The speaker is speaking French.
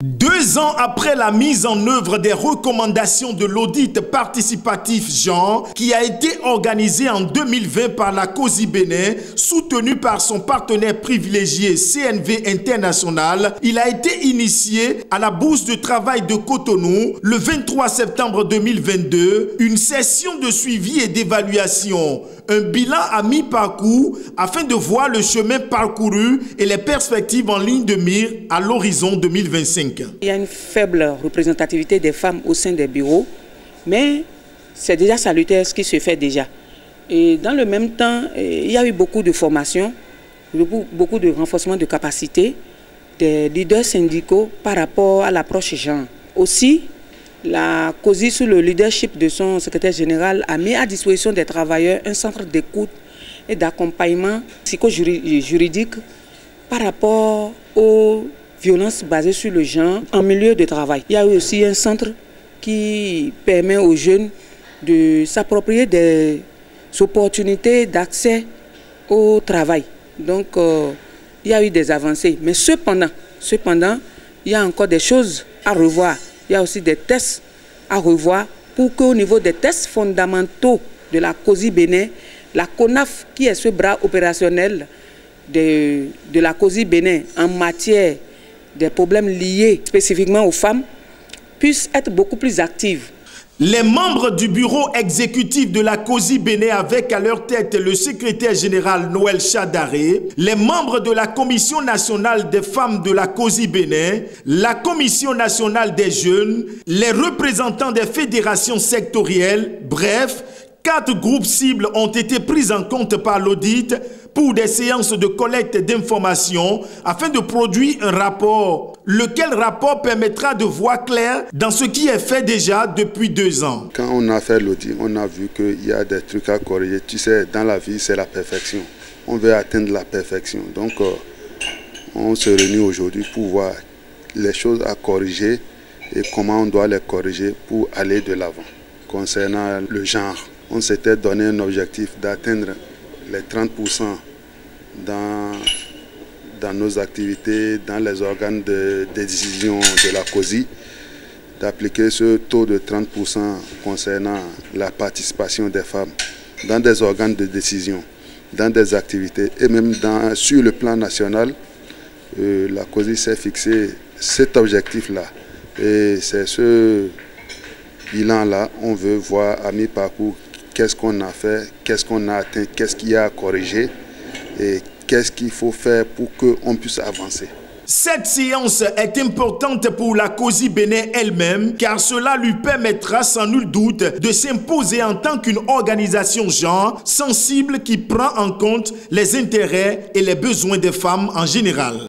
2 ans après la mise en œuvre des recommandations de l'audit participatif genre qui a été organisé en 2020 par la COSI Bénin, soutenu par son partenaire privilégié CNV International, il a été initié à la Bourse de travail de Cotonou le 23 septembre 2022, une session de suivi et d'évaluation, un bilan à mi-parcours afin de voir le chemin parcouru et les perspectives en ligne de mire à l'horizon 2025. Il y a une faible représentativité des femmes au sein des bureaux, mais c'est déjà salutaire ce qui se fait déjà. Et dans le même temps, il y a eu beaucoup de formations, beaucoup de renforcement de capacités des leaders syndicaux par rapport à l'approche genre. Aussi, la COSI, sous le leadership de son secrétaire général, a mis à disposition des travailleurs un centre d'écoute et d'accompagnement psycho-juridique par rapport aux violences basées sur le genre en milieu de travail. Il y a eu aussi un centre qui permet aux jeunes de s'approprier des opportunités d'accès au travail. Donc, il y a eu des avancées. Mais cependant, il y a encore des choses à revoir. Il y a aussi des tests à revoir pour qu'au niveau des tests fondamentaux de la COSI Bénin, la CONAF, qui est ce bras opérationnel de la COSI Bénin en matière des problèmes liés spécifiquement aux femmes, puissent être beaucoup plus actives. Les membres du bureau exécutif de la COSI Bénin avec à leur tête le secrétaire général Noël Chadaré, les membres de la Commission nationale des femmes de la COSI Bénin, la Commission nationale des jeunes, les représentants des fédérations sectorielles, bref, 4 groupes cibles ont été pris en compte par l'audit pour des séances de collecte d'informations afin de produire un rapport. Lequel rapport permettra de voir clair dans ce qui est fait déjà depuis 2 ans. Quand on a fait l'audit, on a vu qu'il y a des trucs à corriger. Tu sais, dans la vie, c'est la perfection. On veut atteindre la perfection. Donc, on se réunit aujourd'hui pour voir les choses à corriger et comment on doit les corriger pour aller de l'avant. Concernant le genre, on s'était donné un objectif d'atteindre les 30% dans nos activités, dans les organes de décision de la COSI, d'appliquer ce taux de 30% concernant la participation des femmes dans des organes de décision, dans des activités et même sur le plan national. La COSI s'est fixé cet objectif-là et c'est ce bilan-là, on veut voir à mi-parcours qu'est-ce qu'on a fait, qu'est-ce qu'on a atteint, qu'est-ce qu'il y a à corriger et qu'est-ce qu'il faut faire pour qu'on puisse avancer. Cette séance est importante pour la COSI Bénin elle-même car cela lui permettra sans nul doute de s'imposer en tant qu'une organisation genre sensible qui prend en compte les intérêts et les besoins des femmes en général.